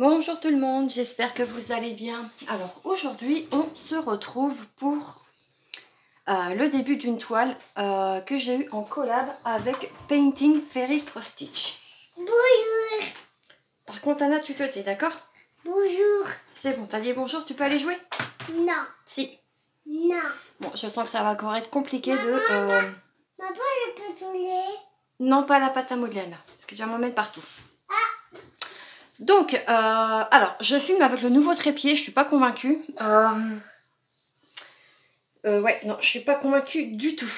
Bonjour tout le monde, j'espère que vous allez bien. Alors aujourd'hui on se retrouve pour le début d'une toile que j'ai eu en collab avec Painting Fairy Cross Stitch. Bonjour. Par contre Anna, tu te tais, d'accord? Bonjour. C'est bon, t'as dit bonjour, tu peux aller jouer? Non. Si. Non. Bon, je sens que ça va encore être compliqué de... Maman, je peux tourner? Non, pas la pâte à modeler Anna, parce que tu vas m'en mettre partout. Donc, alors, je filme avec le nouveau trépied, je suis pas convaincue. Ouais, non, je suis pas convaincue du tout.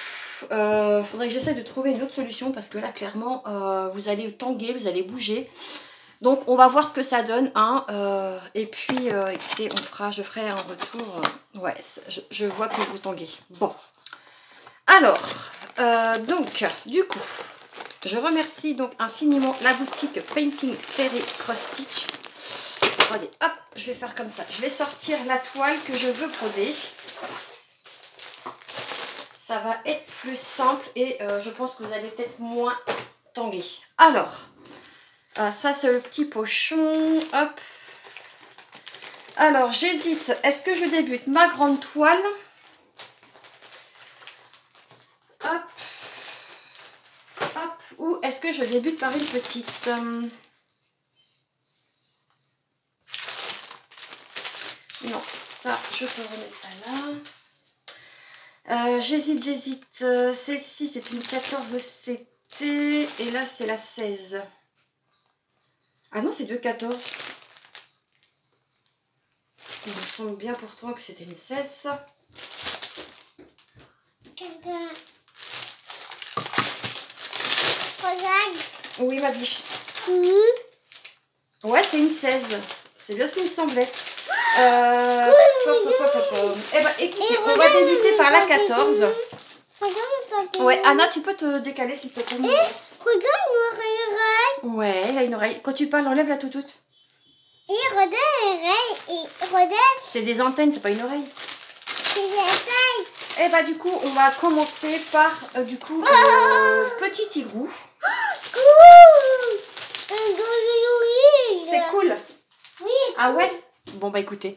Faudrait que j'essaie de trouver une autre solution parce que là, clairement, vous allez tanguer, vous allez bouger. Donc, on va voir ce que ça donne. Hein, et puis, écoutez, je ferai un retour. Ouais, je vois que vous tanguez. Bon. Alors, donc, du coup, je remercie donc infiniment la boutique Painting Fairy Cross Stitch. Regardez, hop, je vais faire comme ça. Je vais sortir la toile que je veux broder. Ça va être plus simple et je pense que vous allez peut-être moins tanguer. Alors, ça c'est le petit pochon. Hop. Alors, j'hésite. Est-ce que je débute ma grande toile? Hop. Hop. Ou est-ce que je débute par une petite? Non, ça, je peux remettre ça là. J'hésite. Celle-ci, c'est une 14 CT. Et là, c'est la 16. Ah non, c'est 2,14. Il me semble bien pourtant que c'était une 16, ça. Regarde. Oui, ma biche. Mmh. Ouais, c'est une 16. C'est bien ce qu'il me semblait. Eh ben, écoutez, on va débuter par la 14. Ouais, Anna, tu peux te décaler s'il te plaît. Regarde mon oreille. Ouais, elle a une oreille. Quand tu parles, enlève la toutoute. Et regarde l'oreille. Et regarde. C'est des antennes, c'est pas une oreille. C'est des oreilles. Et bah du coup, on va commencer par petit tigrou. Cool. C'est cool. Oui. Ah ouais? Bon bah écoutez,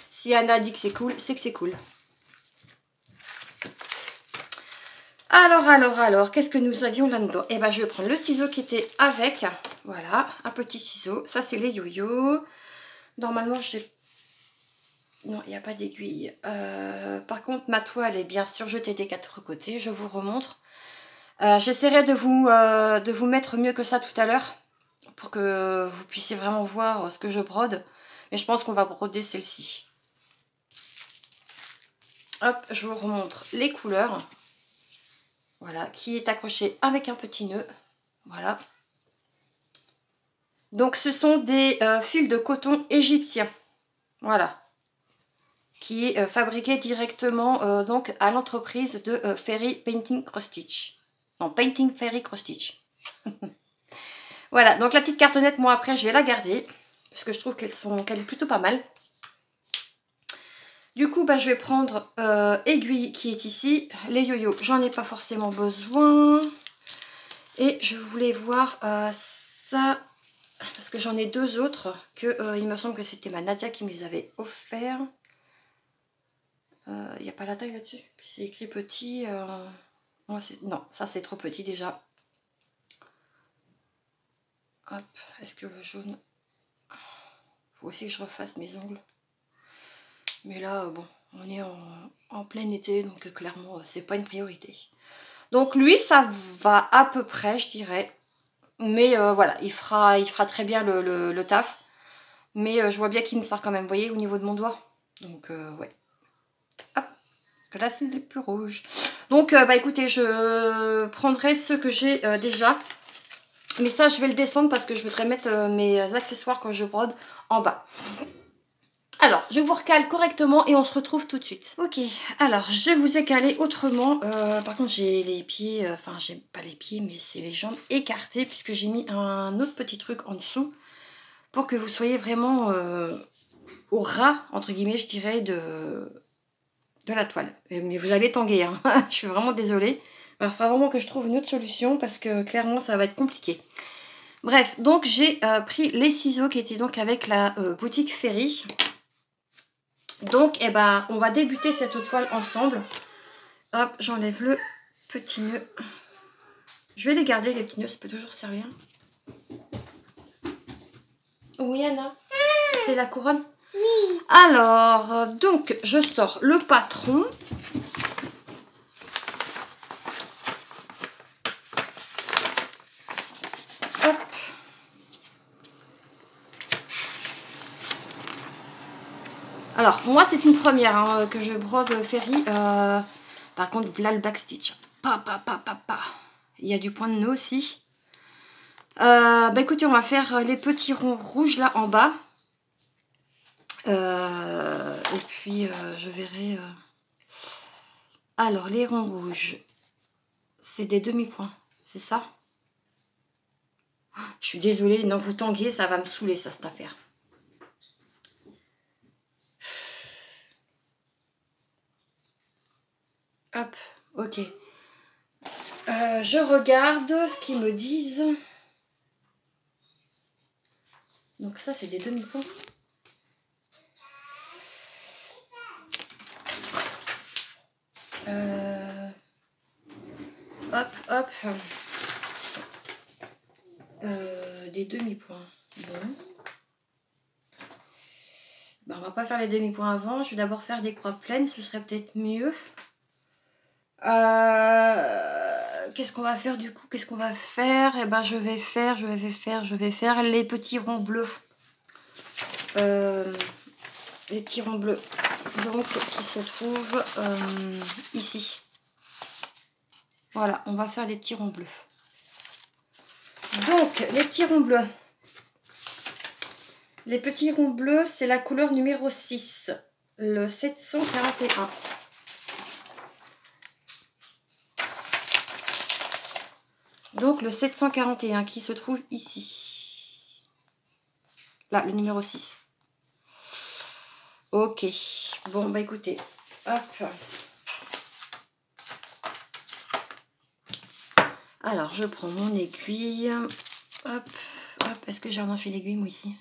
si Anna dit que c'est cool, c'est que c'est cool. Alors, qu'est-ce que nous avions là-dedans? Eh ben je vais prendre le ciseau qui était avec. Voilà, un petit ciseau. Ça c'est les yo-yo. Normalement j'ai... Non, il n'y a pas d'aiguille. Par contre, ma toile est bien surjetée des quatre côtés. Je vous remontre. J'essaierai de vous mettre mieux que ça tout à l'heure pour que vous puissiez vraiment voir ce que je brode. Mais je pense qu'on va broder celle-ci. Hop, je vous remontre les couleurs. Voilà, qui est accroché avec un petit nœud. Voilà. Donc, ce sont des fils de coton égyptien. Voilà. Qui est fabriqué directement donc à l'entreprise de Fairy Painting Cross Stitch. Non, Painting Fairy Cross Stitch. Voilà, donc la petite cartonnette, moi après, je vais la garder. Parce que je trouve qu'elle est plutôt pas mal. Du coup, bah, je vais prendre aiguille qui est ici. Les yo-yo, j'en ai pas forcément besoin. Et je voulais voir ça, parce que j'en ai deux autres, que il me semble que c'était ma Nadia qui me les avait offerts. Il n'y a pas la taille là-dessus. C'est écrit petit. Non, ça c'est trop petit déjà. Hop, est-ce que le jaune... Faut aussi que je refasse mes ongles. Mais là, bon, on est en plein été, donc clairement, c'est pas une priorité. Donc lui, ça va à peu près, je dirais. Mais voilà, il fera très bien le taf. Mais je vois bien qu'il me sert quand même, vous voyez, au niveau de mon doigt. Donc, ouais. Hop, parce que là, c'est les plus rouges. Donc, bah écoutez, je prendrai ceux que j'ai déjà. Mais ça, je vais le descendre parce que je voudrais mettre mes accessoires quand je brode en bas. Alors, je vous recale correctement et on se retrouve tout de suite. Ok, alors, je vous ai calé autrement. Par contre, j'ai les pieds, enfin, j'ai pas les pieds, mais c'est les jambes écartées puisque j'ai mis un autre petit truc en dessous pour que vous soyez vraiment au ras, entre guillemets, je dirais, de la toile. Mais vous allez tanguer, hein. Je suis vraiment désolée. Il va falloir vraiment que je trouve une autre solution parce que clairement, ça va être compliqué. Bref, donc j'ai pris les ciseaux qui étaient donc avec la boutique Ferry. Donc, eh ben, on va débuter cette toile ensemble. Hop, j'enlève le petit nœud. Je vais les garder, les petits nœuds, ça peut toujours servir. Oui, Anna, c'est la couronne. Oui. Alors, donc, je sors le patron. Hop. Alors, moi, c'est une première hein, que je brode Ferry. Par contre, voilà le backstitch. Il y a du point de nœud aussi. Bah écoutez, on va faire les petits ronds rouges là en bas. Et puis, je verrai... Alors, les ronds rouges, c'est des demi-points, c'est ça? Je suis désolée, non, vous tanguez, ça va me saouler, ça, cette affaire. Hop, ok. Je regarde ce qu'ils me disent. Donc ça, c'est des demi-points. Hop, hop. Des demi-points. Bon. Ben, on va pas faire les demi-points avant. Je vais d'abord faire des croix pleines. Ce serait peut-être mieux. Qu'est-ce qu'on va faire du coup? Qu'est-ce qu'on va faire? Eh ben, je vais faire les petits ronds bleus. Les petits ronds bleus. Donc, qui se trouvent ici. Voilà, on va faire les petits ronds bleus. Donc, les petits ronds bleus. Les petits ronds bleus, c'est la couleur numéro 6. Le 741. Donc, le 741 qui se trouve ici. Là, le numéro 6. Ok. Bon, bah écoutez. Hop. Alors, je prends mon aiguille. Hop, hop. Est-ce que j'ai un enfilé l'aiguille, moi, ici?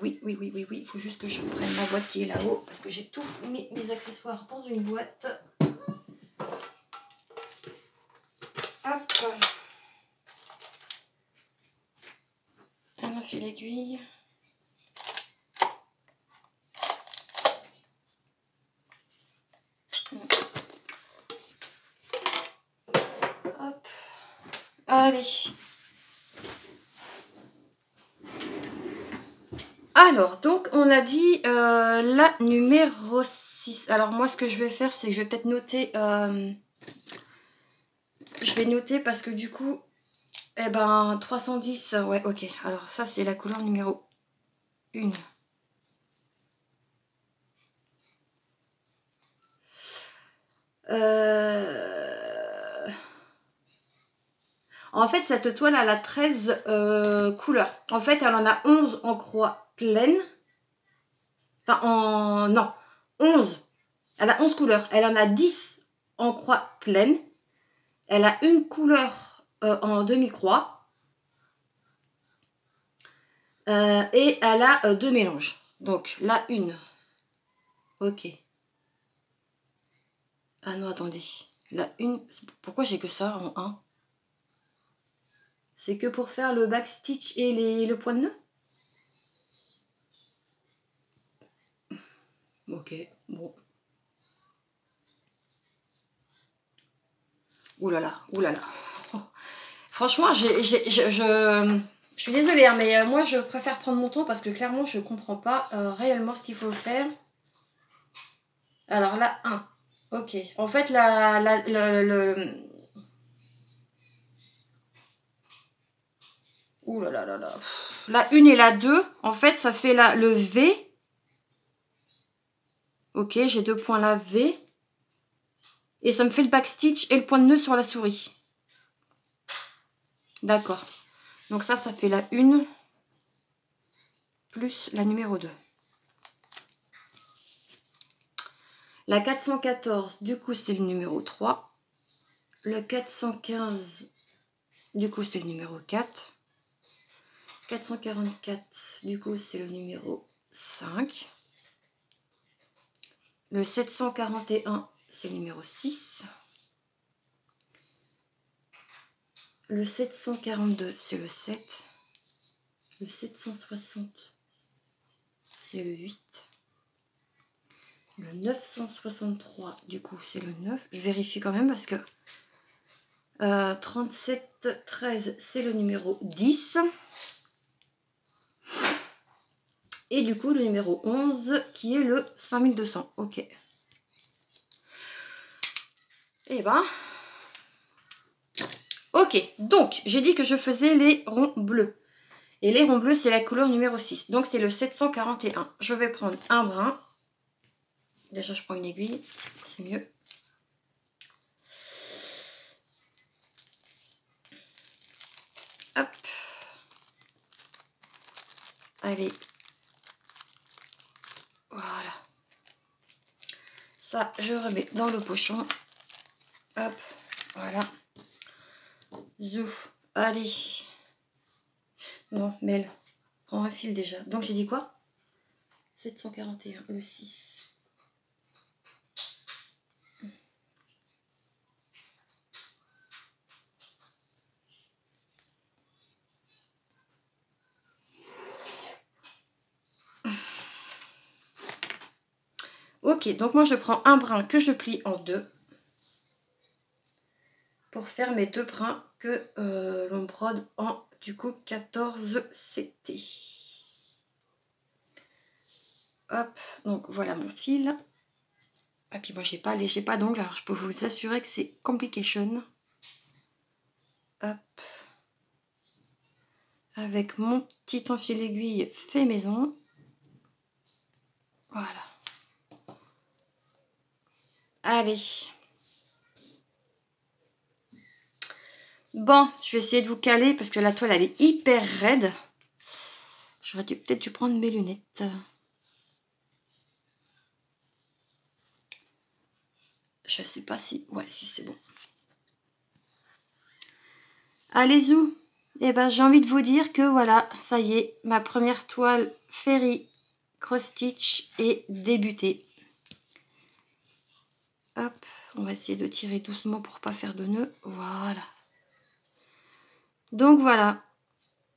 Oui. Il faut juste que je prenne ma boîte qui est là-haut. Parce que j'ai tous mes accessoires dans une boîte. Hop. Un enfilé l'aiguille. Hop. Allez. Alors, donc, on a dit la numéro 6. Alors, moi, ce que je vais faire, c'est que je vais peut-être noter... je vais noter parce que du coup... Eh ben, 310, ouais, ok. Alors, ça, c'est la couleur numéro 1. En fait, cette toile, elle a 13 couleurs. En fait, elle en a 11 en croix pleine. Enfin, non, 11. Elle a 11 couleurs. Elle en a 10 en croix pleine. Elle a une couleur en demi-croix. Et elle a 2 mélanges. Donc, là, une. Ok. Ah non, attendez. La une. Pourquoi j'ai que ça en 1? C'est que pour faire le backstitch et le point de nœud? Ok, bon. Ouh là là, ouh là là. Oh. Franchement, je suis désolée, hein, mais moi je préfère prendre mon temps parce que clairement je comprends pas réellement ce qu'il faut faire. Alors là, 1. Ok. En fait, ouh là là là là. La 1 et la 2, en fait, ça fait le V. Ok, j'ai 2 points là, V. Et ça me fait le backstitch et le point de nœud sur la souris. D'accord. Donc ça fait la 1 plus la numéro 2. La 414, du coup, c'est le numéro 3. Le 415, du coup c'est le numéro 4. 444, du coup c'est le numéro 5. Le 741, c'est le numéro 6. Le 742, c'est le 7. Le 760, c'est le 8. Le 963, du coup, c'est le 9. Je vérifie quand même parce que 37, 13, c'est le numéro 10. Et du coup, le numéro 11, qui est le 5200. Ok. Et ben... Ok, donc, j'ai dit que je faisais les ronds bleus. Et les ronds bleus, c'est la couleur numéro 6. Donc, c'est le 741. Je vais prendre un brin. Déjà, je prends une aiguille. C'est mieux. Hop. Allez. Voilà. Ça, je remets dans le pochon. Hop. Voilà. Zou. Allez. Non, Mel. Prends un fil déjà. Donc, j'ai dit quoi? 741, le 6. Ok, donc moi je prends un brin que je plie en deux pour faire mes deux brins que l'on brode en du coup 14 CT. Hop, donc voilà mon fil. Et puis moi j'ai pas d'ongles, alors je peux vous assurer que c'est complication. Hop. Avec mon petit enfil aiguille fait maison. Voilà. Allez. Bon, je vais essayer de vous caler parce que la toile elle est hyper raide. J'aurais peut-être dû prendre mes lunettes. Je sais pas si... Ouais, si c'est bon. Allez-y. Eh ben, j'ai envie de vous dire que voilà, ça y est, ma première toile Fairy Cross Stitch est débutée. Hop, on va essayer de tirer doucement pour pas faire de nœud. Voilà. Donc voilà,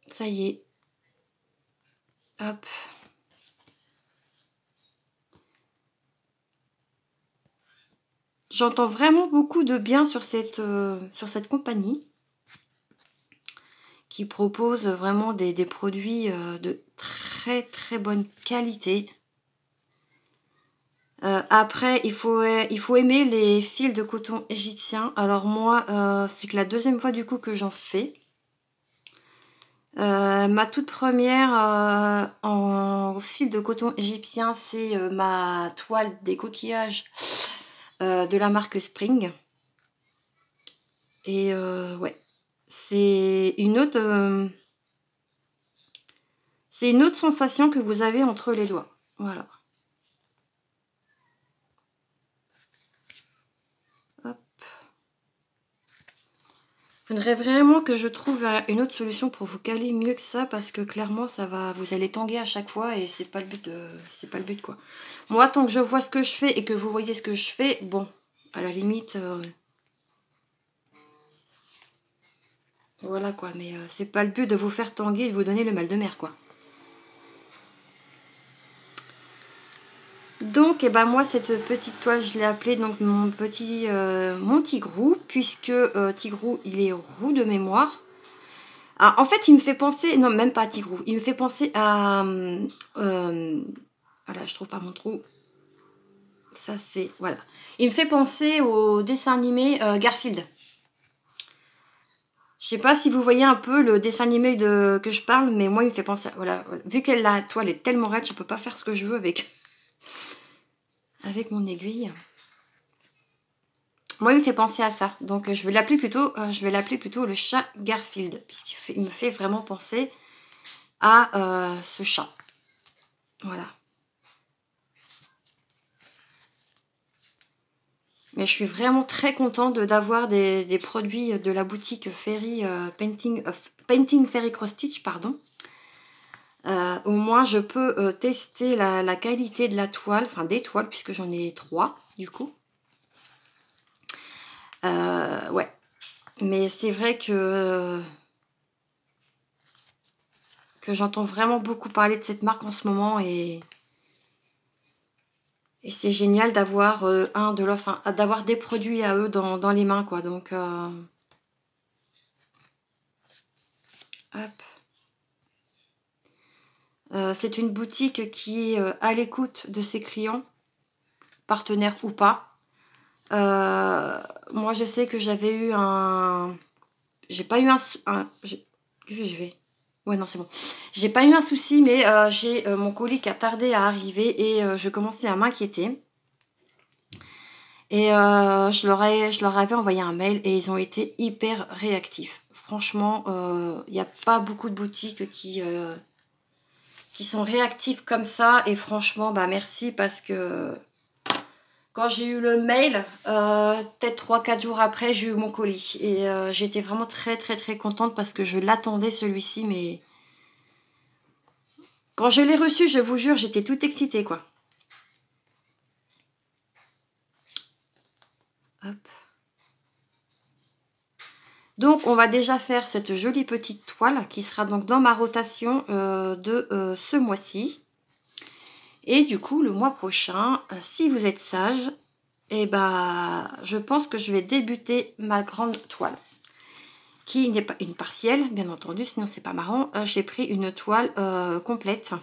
ça y est. Hop. J'entends vraiment beaucoup de bien sur cette compagnie qui propose vraiment des produits de très très bonne qualité. Après, il faut aimer les fils de coton égyptien. Alors moi, c'est que la deuxième fois du coup que j'en fais. Ma toute première en fil de coton égyptien, c'est ma toile des coquillages de la marque Spring. Et ouais, c'est une autre sensation que vous avez entre les doigts. Voilà. Hop. Il faudrait vraiment que je trouve une autre solution pour vous caler mieux que ça, parce que clairement ça va, vous allez tanguer à chaque fois et c'est pas le but c'est pas le but quoi. Moi, tant que je vois ce que je fais et que vous voyez ce que je fais, bon, à la limite voilà quoi, mais c'est pas le but de vous faire tanguer et de vous donner le mal de mer quoi. Donc et ben moi cette petite toile je l'ai appelée donc mon Tigrou, puisque Tigrou il est roux de mémoire. Ah, en fait il me fait penser, non même pas Tigrou, il me fait penser à voilà, je trouve pas mon trou. Ça c'est, voilà. Il me fait penser au dessin animé Garfield. Je sais pas si vous voyez un peu le dessin animé que je parle, mais moi il me fait penser, voilà. Vu que la toile est tellement raide, je peux pas faire ce que je veux avec mon aiguille. Moi il me fait penser à ça. Donc je vais l'appeler plutôt le chat Garfield, puisqu'il me fait vraiment penser à ce chat. Voilà. Mais je suis vraiment très contente d'avoir des produits de la boutique Fairy Painting Fairy Cross Stitch, pardon. Au moins, je peux tester la qualité de la toile, enfin des toiles, puisque j'en ai 3 du coup. Ouais. Mais c'est vrai que j'entends vraiment beaucoup parler de cette marque en ce moment et c'est génial d'avoir d'avoir des produits à eux dans les mains, quoi. Donc, hop. C'est une boutique qui est à l'écoute de ses clients, partenaires ou pas. Moi, je sais que j'avais eu un... J'ai pas eu un... Qu'est-ce que j'ai fait? Ouais, non, c'est bon. J'ai pas eu un souci, mais j'ai mon colis qui a tardé à arriver et je commençais à m'inquiéter. Et je leur avais envoyé un mail et ils ont été hyper réactifs. Franchement, il n'y a pas beaucoup de boutiques qui sont réactives comme ça. Et franchement, bah merci parce que quand j'ai eu le mail, peut-être 3-4 jours après, j'ai eu mon colis. Et j'étais vraiment très très très contente parce que je l'attendais celui-ci. Mais quand je l'ai reçu, je vous jure, j'étais toute excitée, quoi. Hop. Donc, on va déjà faire cette jolie petite toile qui sera donc dans ma rotation de ce mois-ci. Et du coup, le mois prochain, si vous êtes sage, eh ben, je pense que je vais débuter ma grande toile. Qui n'est pas une partielle, bien entendu, sinon c'est pas marrant. J'ai pris une toile complète.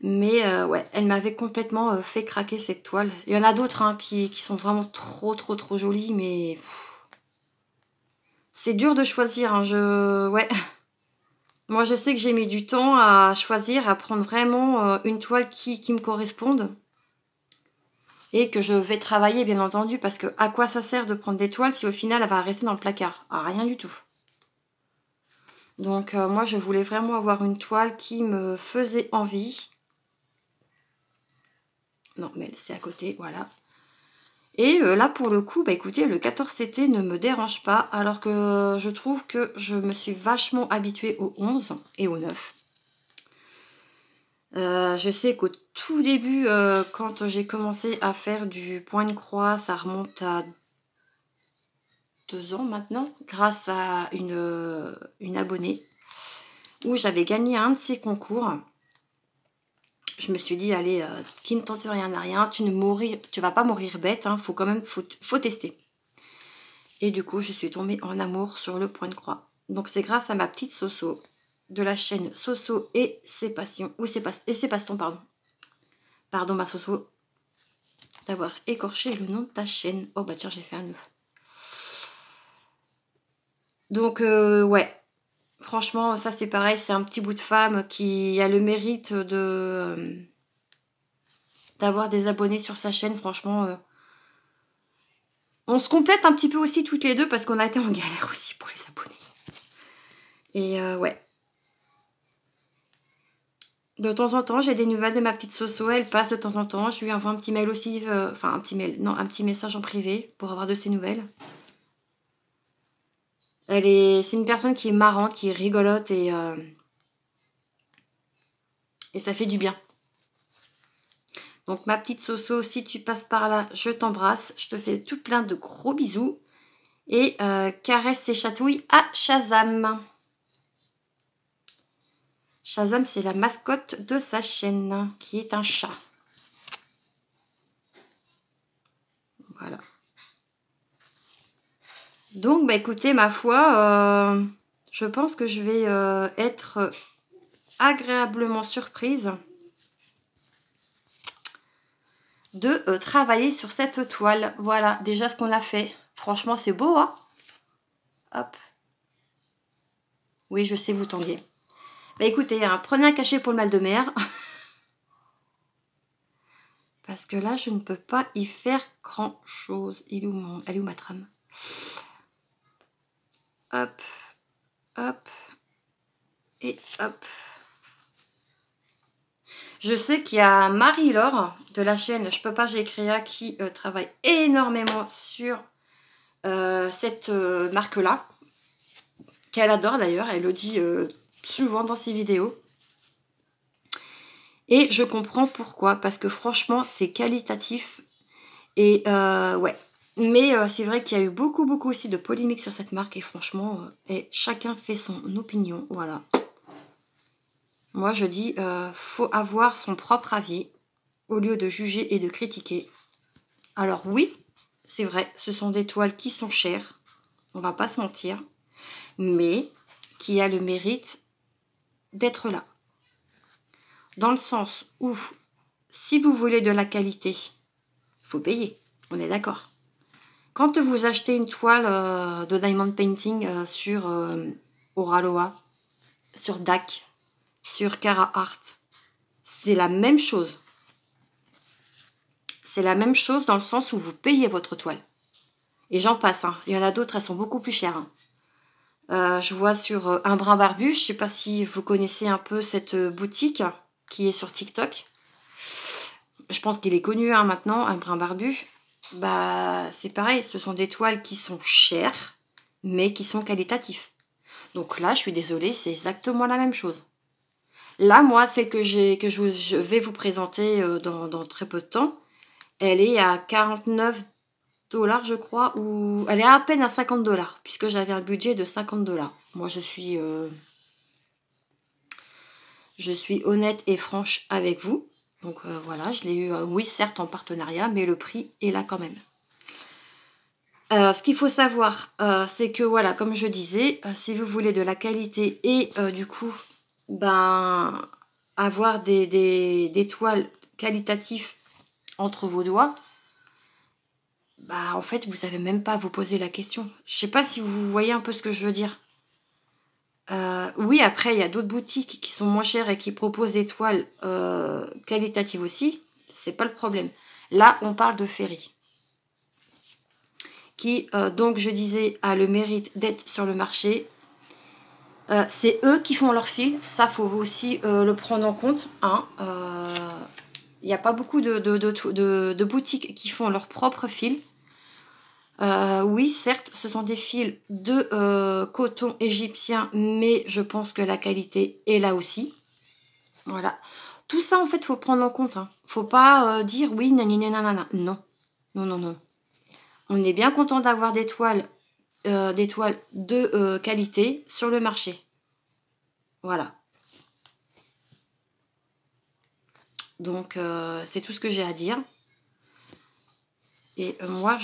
Mais ouais, elle m'avait complètement fait craquer cette toile. Il y en a d'autres hein, qui sont vraiment trop jolies, mais... C'est dur de choisir, hein, ouais. Moi, je sais que j'ai mis du temps à choisir, à prendre vraiment une toile qui me corresponde. Et que je vais travailler, bien entendu, parce que à quoi ça sert de prendre des toiles si au final, elle va rester dans le placard? À rien du tout. Donc, moi, je voulais vraiment avoir une toile qui me faisait envie. Non, mais c'est à côté, voilà. Et là, pour le coup, bah écoutez, le 14 CT ne me dérange pas, alors que je trouve que je me suis vachement habituée au 11 et au 9. Je sais qu'au tout début, quand j'ai commencé à faire du point de croix, ça remonte à 2 ans maintenant, grâce à une abonnée, où j'avais gagné un de ces concours. Je me suis dit, allez, qui ne tente rien n'a rien, tu vas pas mourir bête, hein, faut tester. Et du coup, je suis tombée en amour sur le point de croix. Donc c'est grâce à ma petite Soso, de la chaîne Soso et ses passions, ou ses passe-temps, pardon. Pardon ma Soso, d'avoir écorché le nom de ta chaîne. Oh bah tiens, j'ai fait un nœud. Donc ouais, franchement, ça c'est pareil, c'est un petit bout de femme qui a le mérite d'avoir des abonnés sur sa chaîne. Franchement, on se complète un petit peu aussi toutes les deux parce qu'on a été en galère aussi pour les abonnés. Et ouais. De temps en temps, j'ai des nouvelles de ma petite Soso, elle passe de temps en temps. Je lui envoie un petit mail aussi, enfin un petit mail, non, un petit message en privé pour avoir de ses nouvelles. C'est une personne qui est marrante, qui est rigolote et ça fait du bien. Donc ma petite Soso, si tu passes par là, je t'embrasse. Je te fais tout plein de gros bisous. Et caresse et chatouille à Shazam. Shazam, c'est la mascotte de sa chaîne, qui est un chat. Voilà. Donc, bah écoutez, ma foi, je pense que je vais être agréablement surprise de travailler sur cette toile. Voilà, déjà ce qu'on a fait. Franchement, c'est beau, hein? Hop. Oui, je sais, vous tanguer. Bah écoutez, hein, prenez un cachet pour le mal de mer. Parce que là, je ne peux pas y faire grand-chose. Elle est où ma trame? Hop, hop, et hop. Je sais qu'il y a Marie-Laure de la chaîne Je peux pas, j'ai créa qui travaille énormément sur cette marque-là, qu'elle adore d'ailleurs, elle le dit souvent dans ses vidéos. Et je comprends pourquoi, parce que franchement, c'est qualitatif. Et ouais. Mais c'est vrai qu'il y a eu beaucoup aussi de polémiques sur cette marque. Et franchement, et chacun fait son opinion. Voilà. Moi, je dis, faut avoir son propre avis au lieu de juger et de critiquer. Alors oui, c'est vrai, ce sont des toiles qui sont chères. On va pas se mentir. Mais qui a le mérite d'être là. Dans le sens où, si vous voulez de la qualité, il faut payer. On est d'accord. Quand vous achetez une toile de diamond painting sur Oraloa, sur DAC, sur Cara Art, c'est la même chose. C'est la même chose dans le sens où vous payez votre toile. Et j'en passe. Hein. Il y en a d'autres, elles sont beaucoup plus chères. Hein. Je vois sur Un Brin Barbu, je ne sais pas si vous connaissez un peu cette boutique qui est sur TikTok. Je pense qu'il est connu hein, maintenant, Un Brin Barbu. Bah, c'est pareil, ce sont des toiles qui sont chères, mais qui sont qualitatives. Donc là, je suis désolée, c'est exactement la même chose. Là, moi, celle que je vais vous présenter dans très peu de temps, elle est à 49 $, je crois, ou elle est à peine à 50 $, puisque j'avais un budget de 50 $. Moi, je suis honnête et franche avec vous. Donc voilà, je l'ai eu, oui, certes en partenariat, mais le prix est là quand même. Ce qu'il faut savoir, c'est que voilà, comme je disais, si vous voulez de la qualité et du coup, ben, avoir des toiles qualitatives entre vos doigts, bah en fait, vous n'avez même pas à vous poser la question. Je sais pas si vous voyez un peu ce que je veux dire. Oui, après, il y a d'autres boutiques qui sont moins chères et qui proposent des toiles qualitatives aussi. C'est pas le problème. Là, on parle de Ferry. Qui, donc, je disais, a le mérite d'être sur le marché. C'est eux qui font leur fil. Ça, faut aussi le prendre en compte. Hein. Il n'y a pas beaucoup de boutiques qui font leur propre fil. Oui, certes, ce sont des fils de coton égyptien, mais je pense que la qualité est là aussi. Voilà. Tout ça, en fait, il faut prendre en compte. Hein. Faut pas dire oui, nanana. Non. Non, non, non. On est bien content d'avoir des toiles de qualité sur le marché. Voilà. Donc, c'est tout ce que j'ai à dire. Et moi,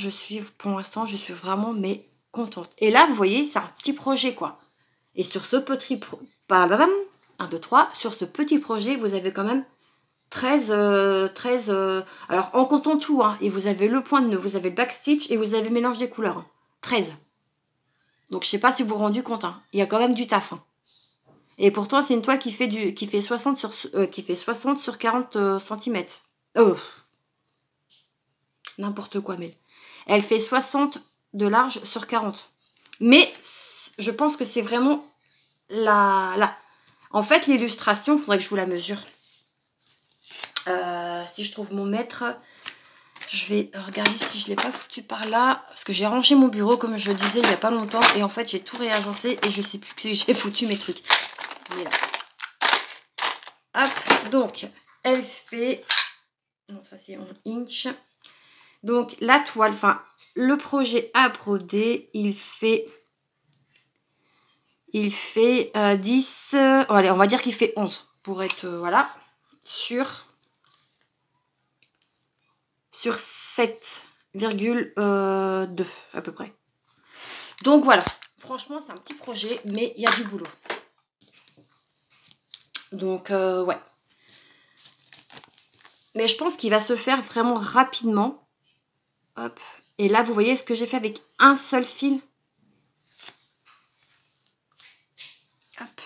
pour l'instant, je suis vraiment contente. Et là, vous voyez, c'est un petit projet, quoi. Et sur ce petit... 1, 2, 3. Sur ce petit projet, vous avez quand même 13... alors, en comptant tout, hein, et vous avez le point de nœud, vous avez le backstitch et vous avez le mélange des couleurs. Hein, 13. Donc, je sais pas si vous vous rendez compte. Hein, il y a quand même du taf. Hein. Et pourtant, c'est une toile qui fait 60 sur 40 cm. Oh, n'importe quoi, mais elle fait 60 de large sur 40. Mais je pense que c'est vraiment en fait, l'illustration, il faudrait que je vous la mesure. Si je trouve mon mètre, je vais regarder si je ne l'ai pas foutu par là. Parce que j'ai rangé mon bureau, comme je le disais, il n'y a pas longtemps. Et en fait, j'ai tout réagencé et je ne sais plus que j'ai foutu mes trucs. Il est là. Hop, donc, elle fait... Non, ça c'est en inch. Donc, la toile, enfin, le projet à broder, il fait 10... allez, on va dire qu'il fait 11. Pour être, voilà, sur 7,2 à peu près. Donc, voilà. Franchement, c'est un petit projet, mais il y a du boulot. Donc, ouais. Mais je pense qu'il va se faire vraiment rapidement. Hop. Et là, vous voyez ce que j'ai fait avec un seul fil. Hop.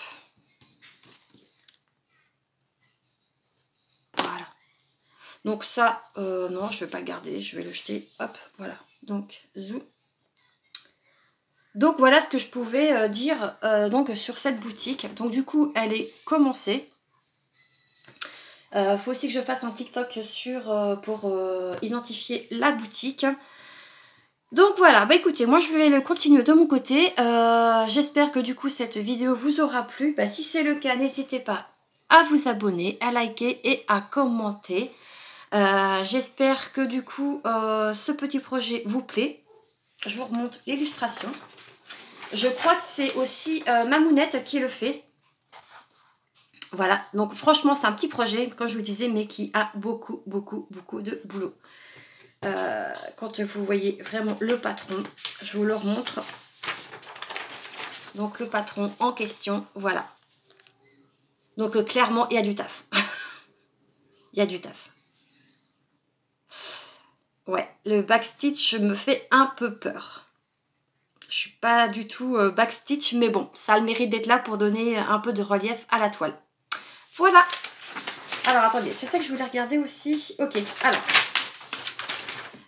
Voilà. Donc ça, non, je ne vais pas le garder. Je vais le jeter. Hop, voilà. Donc, zou. Donc, voilà ce que je pouvais dire donc, sur cette boutique. Donc, du coup, elle est commencée. Faut aussi que je fasse un TikTok pour identifier la boutique. Donc voilà, bah écoutez, moi je vais le continuer de mon côté. J'espère que du coup cette vidéo vous aura plu. Bah, si c'est le cas, n'hésitez pas à vous abonner, à liker et à commenter. J'espère que du coup ce petit projet vous plaît. Je vous remontre l'illustration. Je crois que c'est aussi Mamounette qui le fait. Voilà, donc franchement c'est un petit projet, comme je vous disais, mais qui a beaucoup de boulot. Quand vous voyez vraiment le patron, je vous le remontre. Donc le patron en question, voilà. Donc clairement il y a du taf. Il y a du taf. Ouais, le backstitch me fait un peu peur. Je suis pas du tout backstitch, mais bon, ça a le mérite d'être là pour donner un peu de relief à la toile. Voilà. Alors attendez, c'est ça que je voulais regarder aussi. Ok, alors.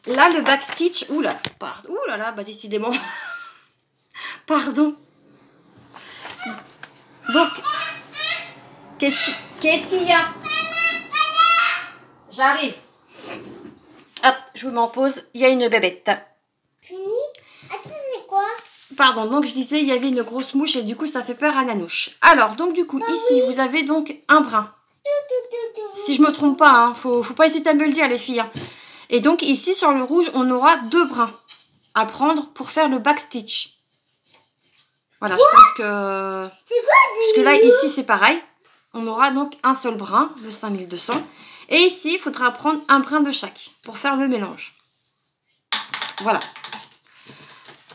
Là, le backstitch. Oula, oulala, bah décidément. Pardon. Donc, qu'est-ce qu'il y a? J'arrive. Hop, je vous mets en pause. Il y a une bébête. Fini? Attends, c'est quoi? Pardon, donc je disais, il y avait une grosse mouche et du coup, ça fait peur à Nanouche. Alors, donc du coup, ici, vous avez donc un brin. Si je me trompe pas, hein, faut pas hésiter à me le dire, les filles. Hein. Et donc, ici, sur le rouge, on aura 2 brins à prendre pour faire le backstitch. Voilà, je pense que... Puisque là, ici, c'est pareil. On aura donc un seul brin, le 5200. Et ici, il faudra prendre un brin de chaque pour faire le mélange. Voilà.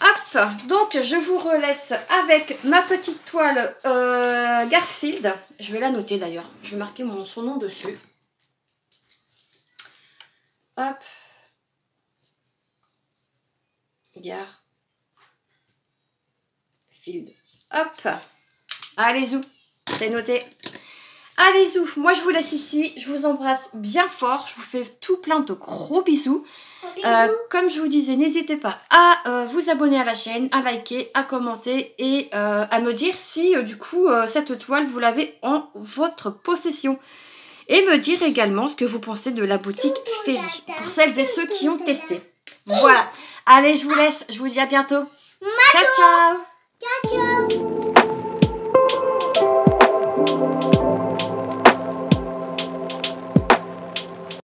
Hop, donc je vous relaisse avec ma petite toile Garfield. Je vais la noter d'ailleurs. Je vais marquer son nom dessus. Hop. Garfield. Hop. Allez-y, c'est noté. Allez-y, moi je vous laisse ici. Je vous embrasse bien fort. Je vous fais tout plein de gros bisous. Comme je vous disais, n'hésitez pas à vous abonner à la chaîne, à liker, à commenter et à me dire si du coup cette toile vous l'avez en votre possession. Et me dire également ce que vous pensez de la boutique Ferry pour celles et ceux qui ont testé. Voilà. Allez, je vous laisse. Je vous dis à bientôt. Ciao, ciao.